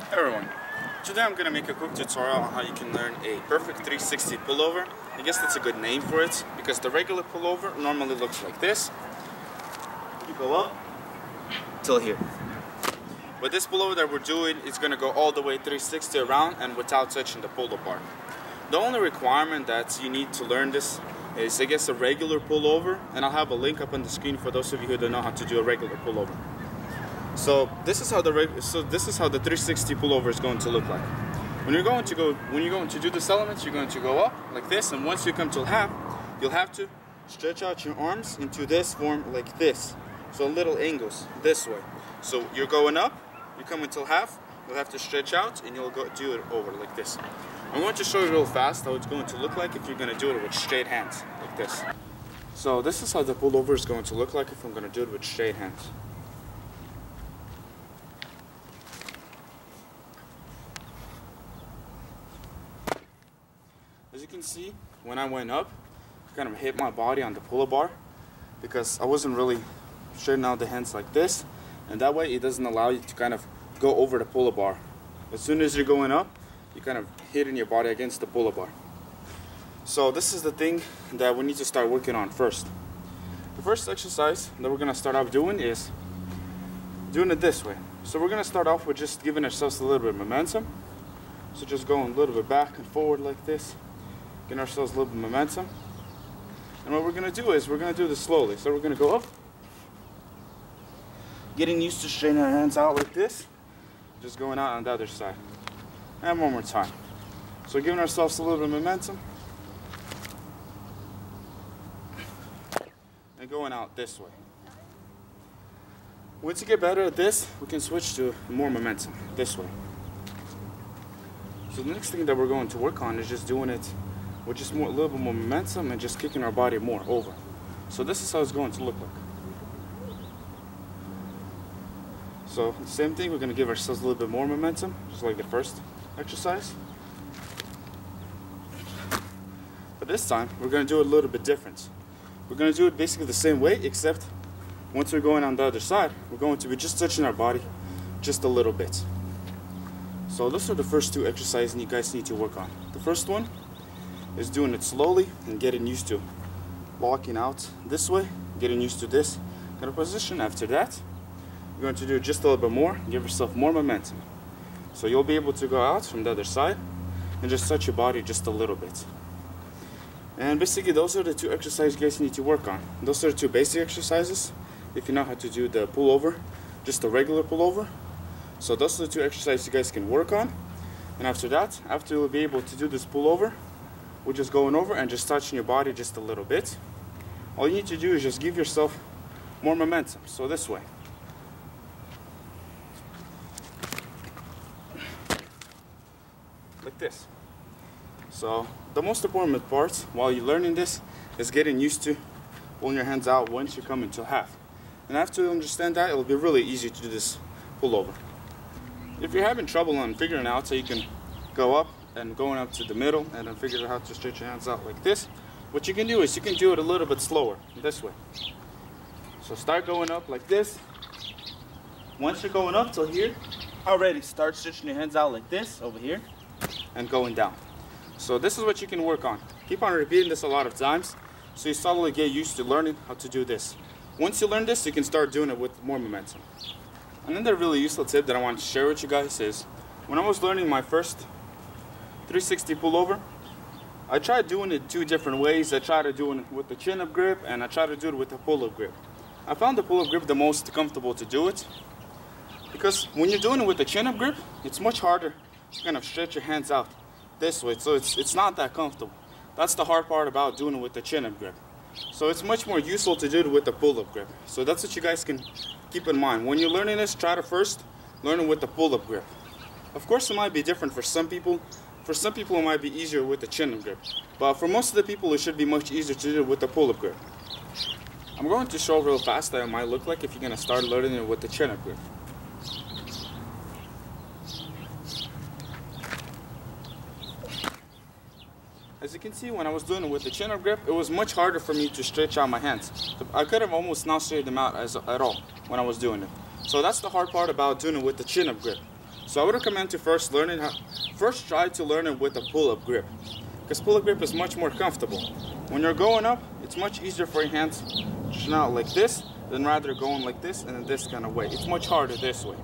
Hey everyone, today I'm going to make a quick tutorial on how you can learn a perfect 360 pullover. I guess that's a good name for it because the regular pullover normally looks like this. You go up till here. But this pullover that we're doing is going to go all the way 360 around and without touching the pull bar. The only requirement that you need to learn this is, I guess, a regular pullover, and I'll have a link up on the screen for those of you who don't know how to do a regular pullover. So this is how the 360 pullover is going to look like. When you're going to do this element, you're going to go up like this, and once you come to half, you'll have to stretch out your arms into this form like this. So little angles this way. So you're going up, you come until half, you'll have to stretch out, and you'll go do it over like this. I'm going to show you real fast how it's going to look like if you're going to do it with straight hands like this. So this is how the pullover is going to look like if I'm going to do it with straight hands. As you can see, when I went up, I kind of hit my body on the pull bar because I wasn't really straightening out the hands like this, and that way it doesn't allow you to kind of go over the pull bar. As soon as you're going up, you kind of hitting your body against the pull bar. So this is the thing that we need to start working on first. The first exercise that we're going to start off doing is doing it this way. So we're going to start off with just giving ourselves a little bit of momentum. So just going a little bit back and forward like this. Getting ourselves a little bit of momentum. And what we're going to do is we're going to do this slowly. So we're going to go up. Getting used to straightening our hands out like this. Just going out on the other side. And one more time. So giving ourselves a little bit of momentum. And going out this way. Once you get better at this, we can switch to more momentum this way. So the next thing that we're going to work on is just doing it with just a little bit more momentum and just kicking our body more over. So this is how it's going to look like. So the same thing, we're going to give ourselves a little bit more momentum, just like the first exercise. But this time, we're going to do it a little bit different. We're going to do it basically the same way, except once we're going on the other side, we're going to be just touching our body just a little bit. So those are the first two exercises you guys need to work on. The first one is doing it slowly and getting used to walking out this way, getting used to this kind of position. After that, you're going to do just a little bit more, give yourself more momentum. So you'll be able to go out from the other side and just touch your body just a little bit. And basically those are the two exercises you guys need to work on. Those are the two basic exercises if you know how to do the pullover, just the regular pullover. So those are the two exercises you guys can work on. And after that, after you'll be able to do this pullover, we're just going over and just touching your body just a little bit. All you need to do is just give yourself more momentum. So this way. Like this. So the most important part while you're learning this is getting used to pulling your hands out once you come into half. And after you understand that, it'll be really easy to do this pullover. If you're having trouble on figuring out how you can go up and going up to the middle and then figure out how to stretch your hands out like this, what you can do is you can do it a little bit slower, this way. So start going up like this. Once you're going up till here, already start stretching your hands out like this over here and going down. So this is what you can work on. Keep on repeating this a lot of times so you slowly get used to learning how to do this. Once you learn this, you can start doing it with more momentum. Another really useful tip that I want to share with you guys is when I was learning my first 360 pullover, I tried doing it two different ways. I tried to do it with the chin-up grip and I tried to do it with the pull-up grip. I found the pull-up grip the most comfortable to do it because when you're doing it with the chin-up grip, it's much harder to kind of stretch your hands out this way, so it's not that comfortable. That's the hard part about doing it with the chin-up grip. So it's much more useful to do it with the pull-up grip. So that's what you guys can keep in mind. When you're learning this, try to first learn it with the pull-up grip. Of course, it might be different for some people. For some people, it might be easier with the chin-up grip. But for most of the people, it should be much easier to do it with the pull-up grip. I'm going to show real fast that it might look like if you're going to start learning it with the chin-up grip. As you can see, when I was doing it with the chin-up grip, it was much harder for me to stretch out my hands. I could have almost not straightened them out at all when I was doing it. So that's the hard part about doing it with the chin-up grip. So I would recommend to first try to learn it with a pull-up grip, because pull-up grip is much more comfortable. When you're going up, it's much easier for your hands to turn out like this than rather going like this and in this kind of way. It's much harder this way.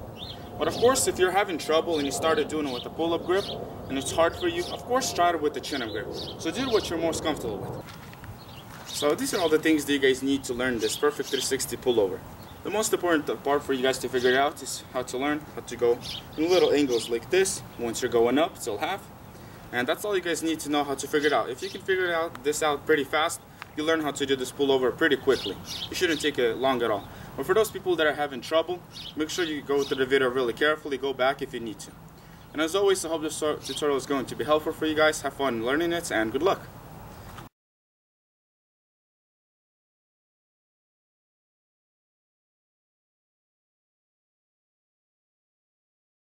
But of course, if you're having trouble and you started doing it with a pull-up grip and it's hard for you, of course try it with the chin-up grip. So do what you're most comfortable with. So these are all the things that you guys need to learn this perfect 360 pullover. The most important part for you guys to figure out is how to learn how to go in little angles like this once you're going up till half. And that's all you guys need to know how to figure it out. If you can figure this out pretty fast, you learn how to do this pullover pretty quickly. It shouldn't take long at all. But for those people that are having trouble, make sure you go through the video really carefully, go back if you need to. And as always, I hope this tutorial is going to be helpful for you guys. Have fun learning it and good luck.